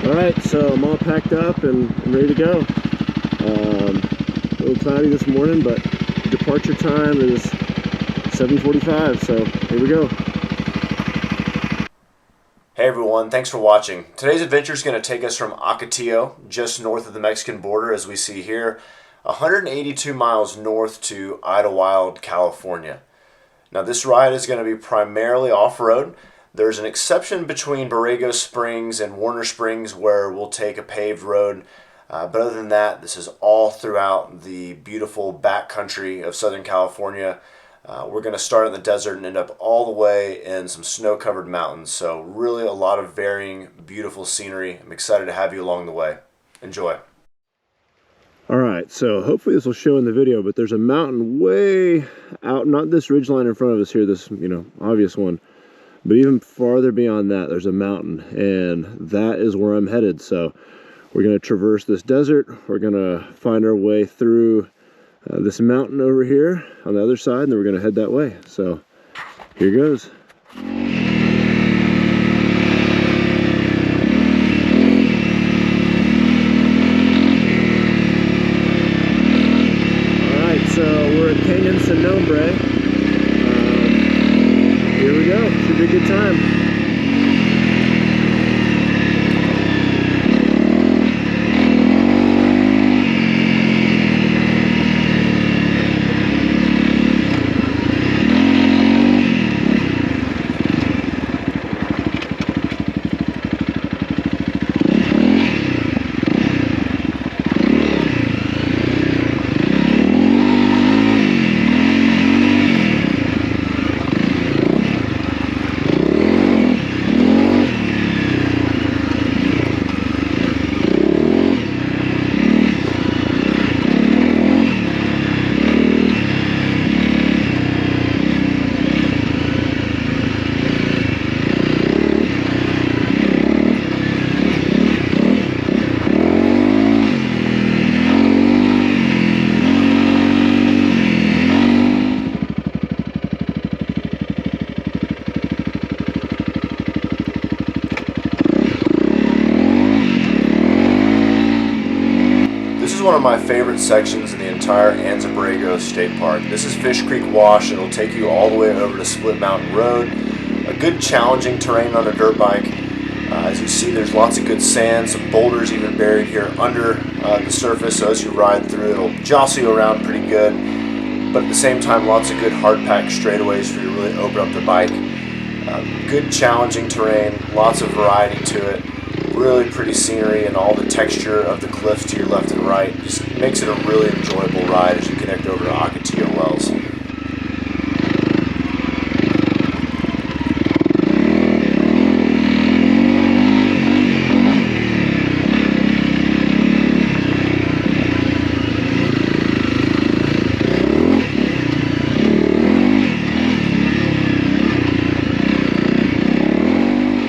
Alright, so I'm all packed up and ready to go. A little cloudy this morning, but departure time is 7:45, so here we go. Hey everyone, thanks for watching. Today's adventure is going to take us from Ocotillo, just north of the Mexican border as we see here, 182 miles north to Idyllwild, California. Now this ride is going to be primarily off-road. There's an exception between Borrego Springs and Warner Springs where we'll take a paved road. But other than that, this is all throughout the beautiful backcountry of Southern California. We're going to start in the desert and end up all the way in some snow-covered mountains. So really a lot of varying, beautiful scenery. I'm excited to have you along the way. Enjoy. Alright, so hopefully this will show in the video, but there's a mountain way out, not this ridgeline in front of us here, this, obvious one. But even farther beyond that, there's a mountain, and that is where I'm headed. So we're going to traverse this desert. We're going to find our way through this mountain over here on the other side, and then we're going to head that way. So here goes. All right, so we're at Canyon Sin Nombre. Here we go. Should be a good time. One of my favorite sections in the entire Anza-Borrego State Park. This is Fish Creek Wash. It'll take you all the way over to Split Mountain Road. A good challenging terrain on a dirt bike. As you see, there's lots of good sand, some boulders even buried here under the surface, so as you ride through it'll jostle you around pretty good, but at the same time lots of good hard packed straightaways for you to really open up the bike. Good challenging terrain, lots of variety to it. Really pretty scenery, and all the texture of the cliffs to your left and right just makes it a really enjoyable ride as you connect over to Ocotillo Wells.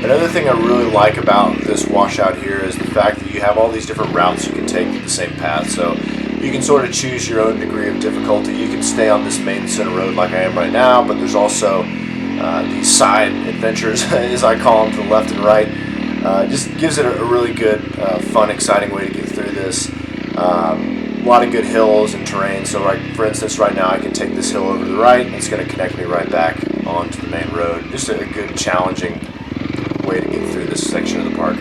Another thing I really like about this washout here is the fact that you have all these different routes you can take through the same path. So you can sort of choose your own degree of difficulty. You can stay on this main center road like I am right now, but there's also these side adventures, as I call them, to the left and right. Just gives it a really good, fun, exciting way to get through this. A lot of good hills and terrain. So for instance, right now I can take this hill over to the right, and it's going to connect me right back onto the main road. Just a good, challenging way to get through this section of the park.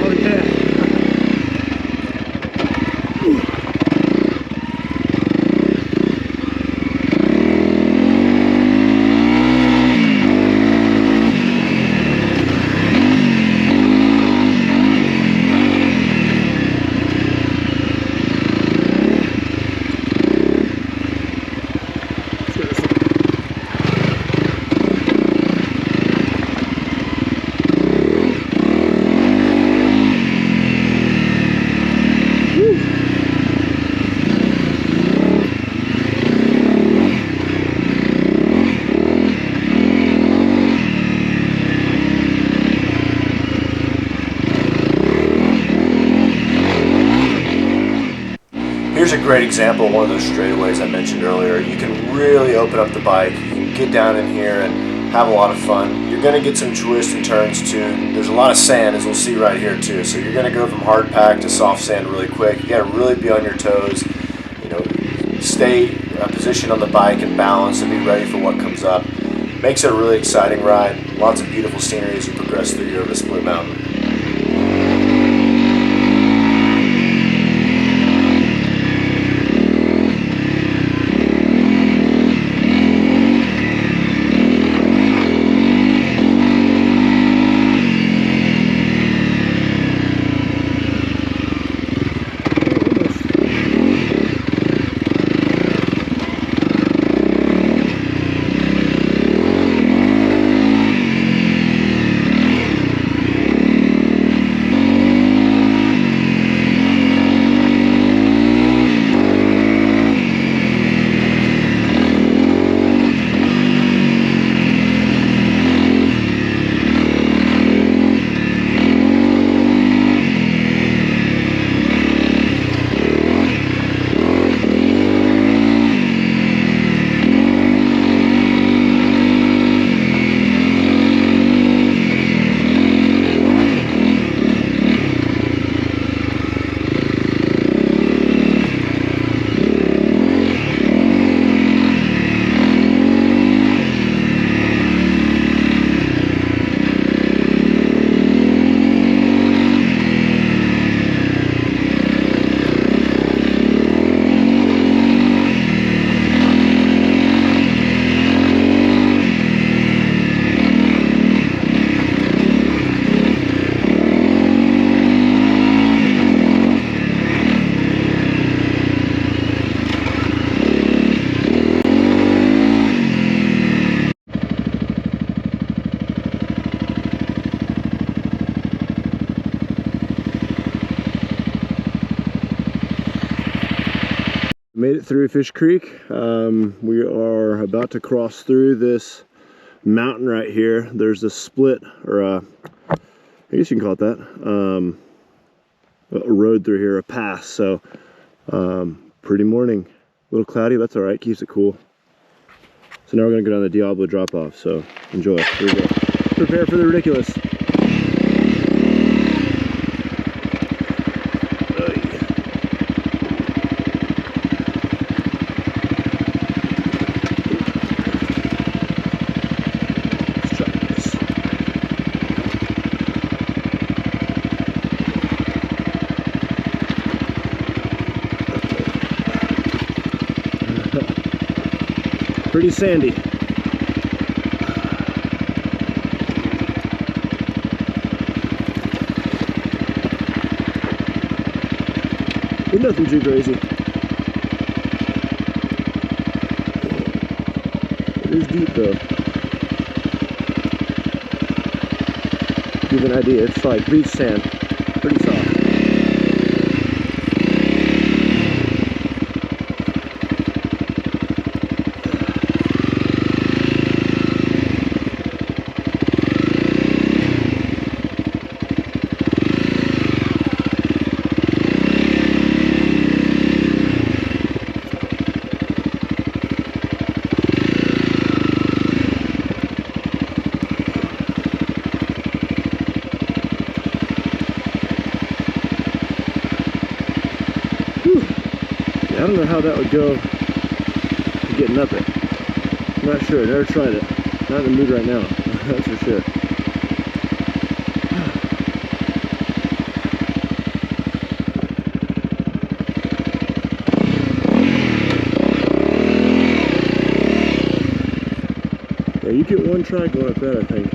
Oh yeah. Here's a great example of one of those straightaways I mentioned earlier. You can really open up the bike, you can get down in here and have a lot of fun. You're going to get some twists and turns too. There's a lot of sand, as we'll see right here too. So you're going to go from hard pack to soft sand really quick. You got to really be on your toes. You know, stay positioned on the bike and balance and be ready for what comes up. Makes it a really exciting ride. Lots of beautiful scenery as you progress through your Split Mountain. Made it through Fish Creek. We are about to cross through this mountain right here. There's a split, or I guess you can call it that, a road through here, a pass. So pretty morning, a little cloudy, that's all right, keeps it cool. So now we're gonna go down the Diablo drop off, so enjoy. Here we go. Prepare for the ridiculous. Pretty sandy. But nothing too crazy. It is deep though. To give you an idea, it's like beach sand. Pretty soft. I don't know how that would go getting up it. I'm not sure, never tried it. Not in the mood right now, that's for sure. Yeah, you get one try going up that, I think.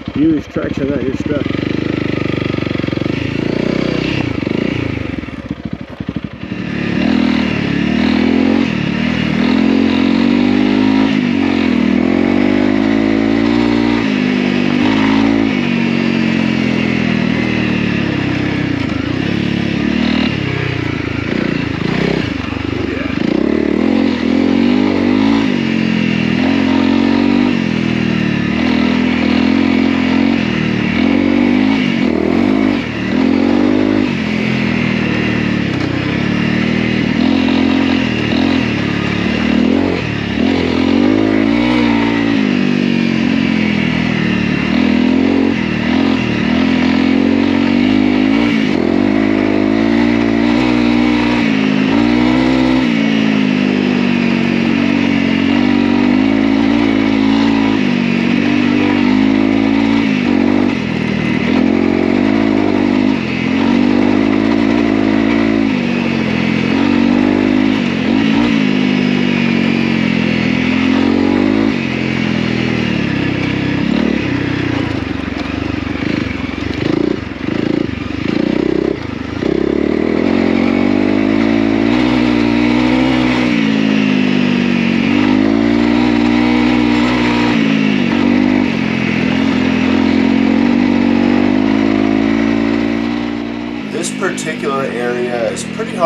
If you lose traction on that, you're stuck.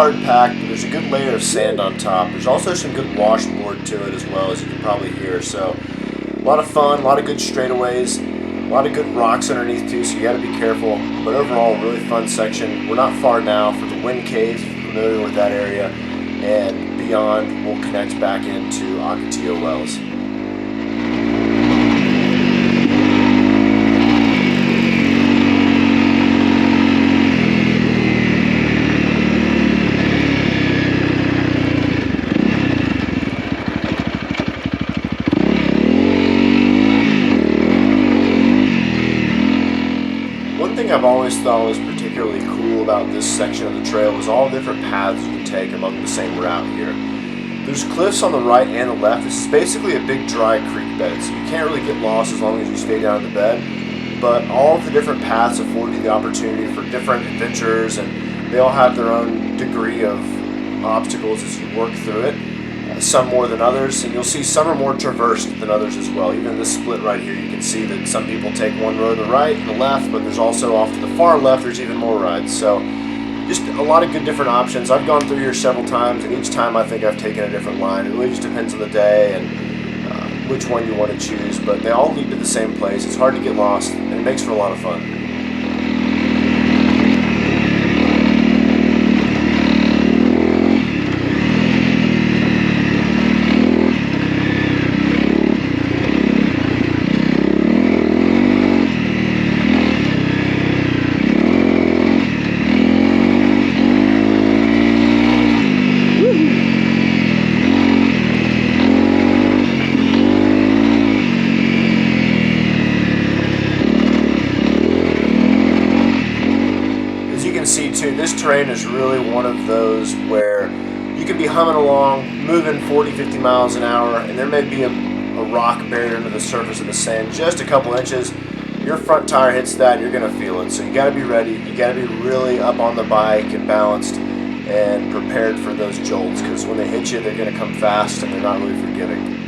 hard packed, but there's a good layer of sand on top. There's also some good washboard to it as well, as you can probably hear. So a lot of fun, a lot of good straightaways, a lot of good rocks underneath too, so you got to be careful. But overall, really fun section. We're not far now for the Wind Caves, if you're familiar with that area, and beyond we'll connect back into Ocotillo Wells. I've always thought was particularly cool about this section of the trail was all the different paths you can take along the same route here. There's cliffs on the right and the left. This is basically a big dry creek bed, so you can't really get lost as long as you stay down in the bed. But all of the different paths afford you the opportunity for different adventures, and they all have their own degree of obstacles as you work through it. Some more than others, and you'll see some are more traversed than others as well. Even this split right here, you can see that some people take one road to the right and the left, but there's also off to the far left, there's even more rides. So just a lot of good different options. I've gone through here several times, and each time I think I've taken a different line. It really just depends on the day and which one you want to choose, but they all lead to the same place. It's hard to get lost, and it makes for a lot of fun. This terrain is really one of those where you could be humming along, moving 40-50 miles an hour, and there may be a rock buried under the surface of the sand just a couple inches. Your front tire hits that, you're going to feel it. So you got to be ready. You got to be really up on the bike and balanced and prepared for those jolts, because when they hit you, they're going to come fast and they're not really forgiving.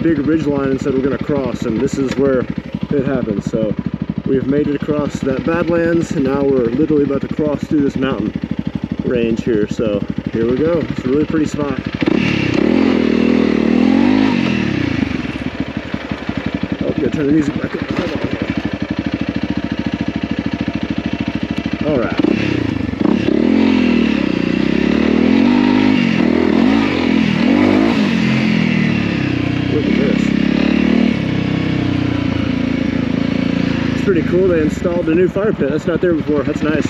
Big ridge line and said we're going to cross, and this is where it happens. So we've made it across that Badlands, and now we're literally about to cross through this mountain range here. So here we go. It's a really pretty spot. Oh, gotta turn the music back up. Hold on. All right. Pretty cool. They installed a new fire pit. That's not there before. That's nice.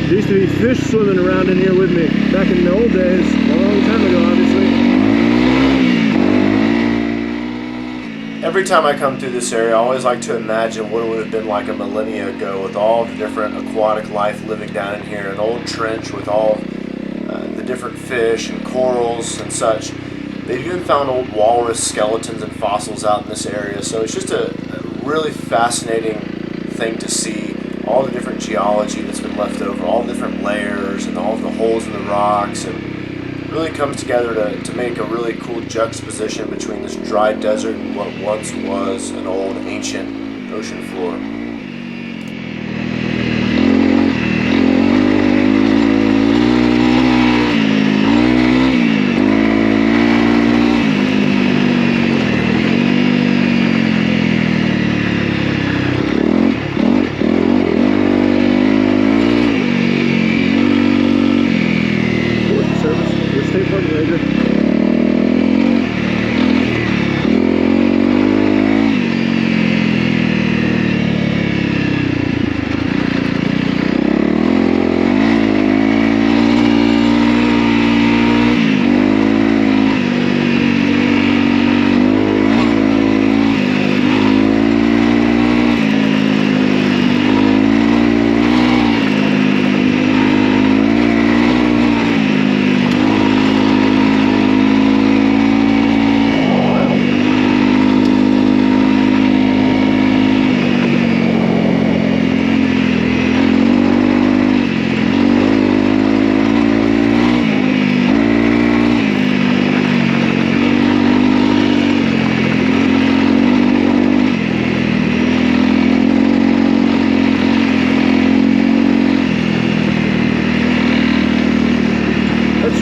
There used to be fish swimming around in here with me back in the old days, a long time ago, obviously. Every time I come through this area, I always like to imagine what it would have been like a millennia ago with all the different aquatic life living down in here. An old trench with all the different fish and corals and such. They've even found old walrus skeletons and fossils out in this area, so it's just a really fascinating thing to see all the different geology that's been left over, all the different layers and all of the holes in the rocks, and really comes together to make a really cool juxtaposition between this dry desert and what once was an old ancient ocean floor.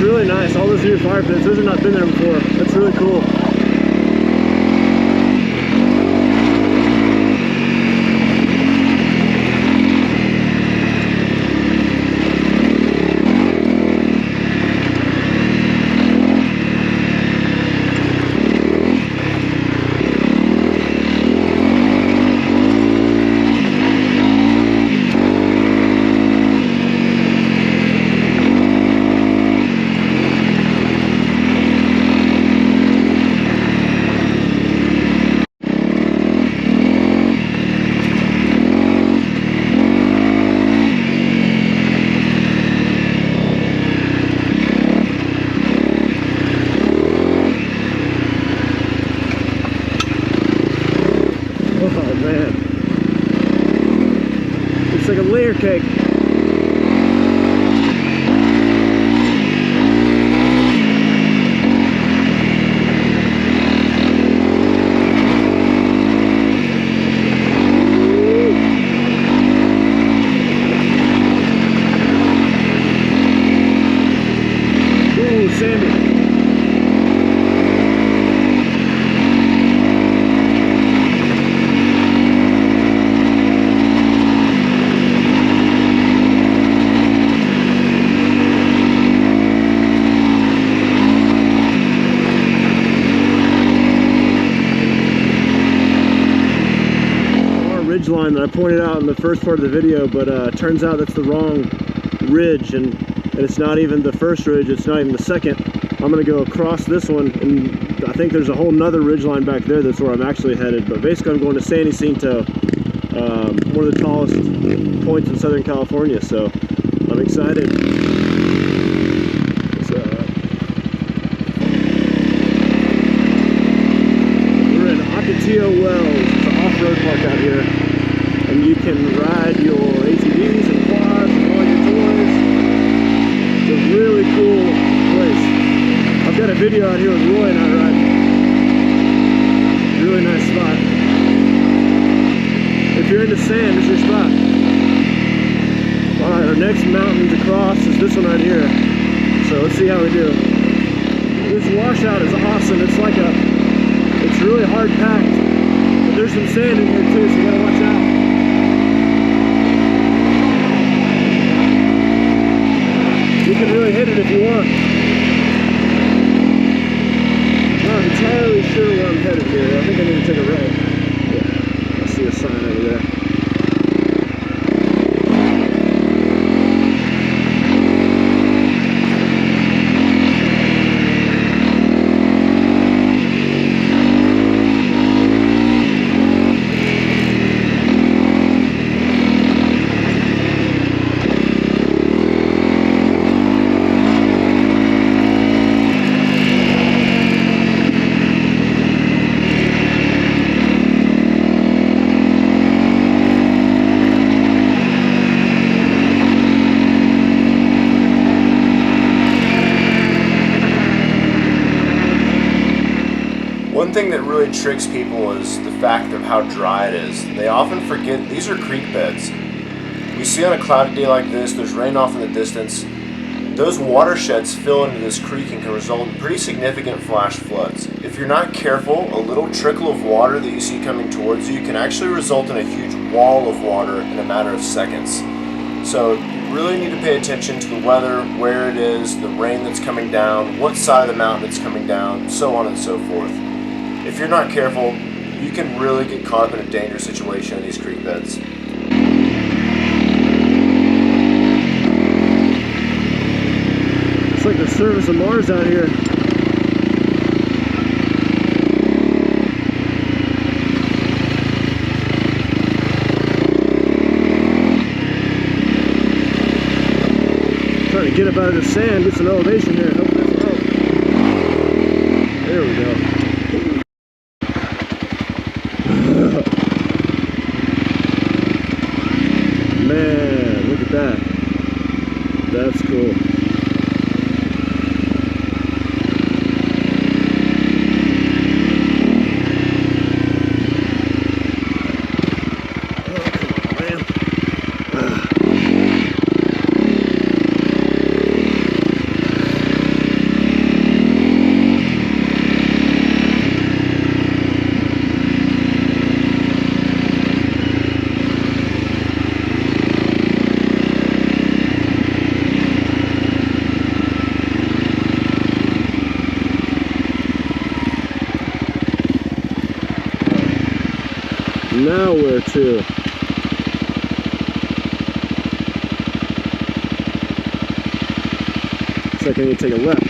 Really nice. All those new fire pits, those have not been there before. That's really cool. Oh man, it's like a layer cake. Ooh, sandy. Line that I pointed out in the first part of the video, but turns out that's the wrong ridge, and it's not even the first ridge, it's not even the second. I'm gonna go across this one, and I think there's a whole nother ridge line back there. That's where I'm actually headed, but basically I'm going to San Jacinto, one of the tallest points in Southern California, so I'm excited. We're in Ocotillo Wells. It's an off-road park out here. And you can ride your ATVs and quads and all your toys. It's a really cool place. I've got a video out here with Roy and I riding. Really nice spot. If you're into sand, it's your spot. Alright, our next mountain to cross is this one right here. So let's see how we do. This washout is awesome. It's really hard packed. But there's some sand in here too, so you gotta watch out. You can really hit it if you want. I'm not entirely sure where I'm headed here. I think I need to take a right. Yeah, I see a sign over there. One thing that really tricks people is the fact of how dry it is. They often forget these are creek beds. We see on a cloudy day like this, there's rain off in the distance. Those watersheds fill into this creek and can result in pretty significant flash floods. If you're not careful, a little trickle of water that you see coming towards you can actually result in a huge wall of water in a matter of seconds. So you really need to pay attention to the weather, where it is, the rain that's coming down, what side of the mountain it's coming down, so on and so forth. If you're not careful, you can really get caught up in a dangerous situation in these creek beds. It's like the surface of Mars out here. Trying to get up out of the sand, get some elevation here. Hope this will help. There we go. Man, look at that. That's cool. Now where to? Looks like I need to take a left.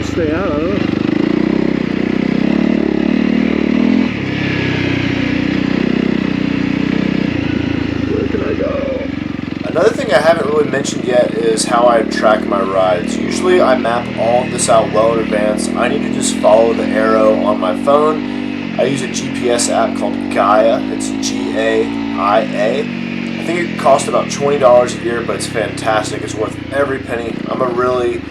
Stay out, I don't know. Where can I go? Another thing I haven't really mentioned yet is how I track my rides. Usually I map all of this out well in advance. I need to just follow the arrow on my phone. I use a GPS app called Gaia. It's G-A-I-A. I think it costs about $20 a year, but it's fantastic. It's worth every penny. I'm a really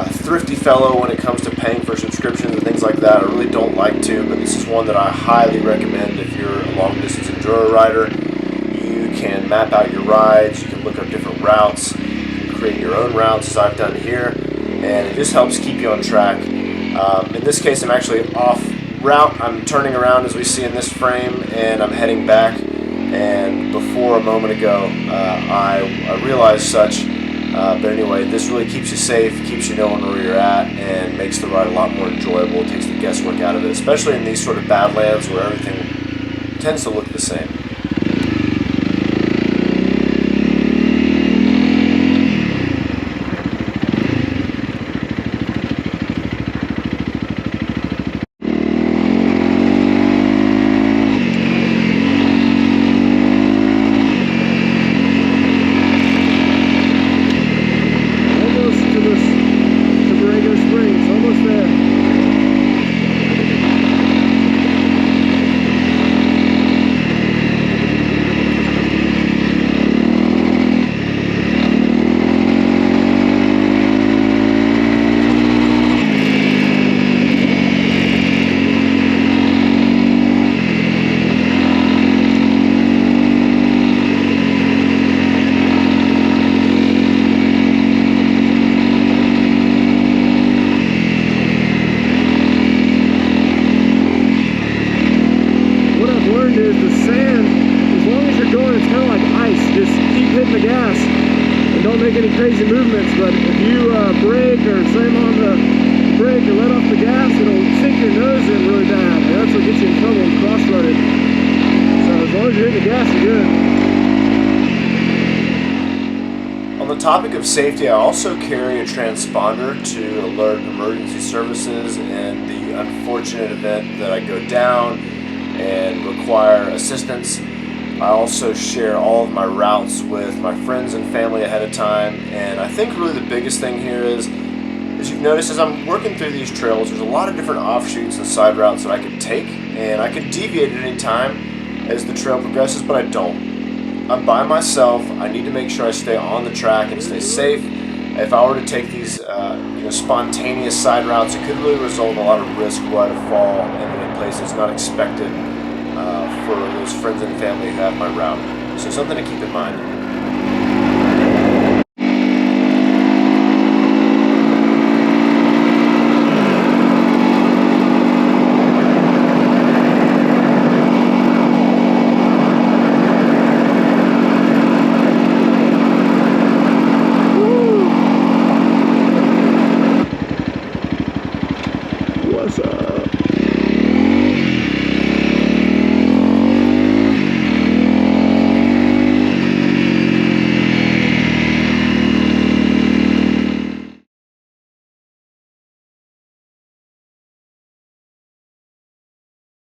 thrifty fellow when it comes to paying for subscriptions and things like that. I really don't like to, but this is one that I highly recommend if you're a long distance enduro rider. You can map out your rides, you can look up different routes, you can create your own routes as I've done here, and it just helps keep you on track. In this case, I'm actually off route. I'm turning around as we see in this frame, and I'm heading back, and before a moment ago I realized such. But anyway, this really keeps you safe, keeps you knowing where you're at, and makes the ride a lot more enjoyable. It takes the guesswork out of it, especially in these sort of Badlands where everything tends to look the same. I've learned is the sand, as long as you're going, it's kind of like ice. Just keep hitting the gas and don't make any crazy movements. But if you brake or slam on the brake or let off the gas, it'll sink your nose in really bad. And that's what gets you in trouble and cross-rutted. So as long as you're hitting the gas, you're good. On the topic of safety, I also carry a transponder to alert emergency services in the unfortunate event that I go down and require assistance. I also share all of my routes with my friends and family ahead of time, and I think really the biggest thing here is, as you've noticed, as I'm working through these trails, there's a lot of different offshoots and side routes that I could take, and I can deviate at any time as the trail progresses, but I don't. I'm by myself. I need to make sure I stay on the track and stay safe. If I were to take these spontaneous side routes, it could really result in a lot of risk where I'd fall in a place that's not expected for those friends and family who have my route. So something to keep in mind.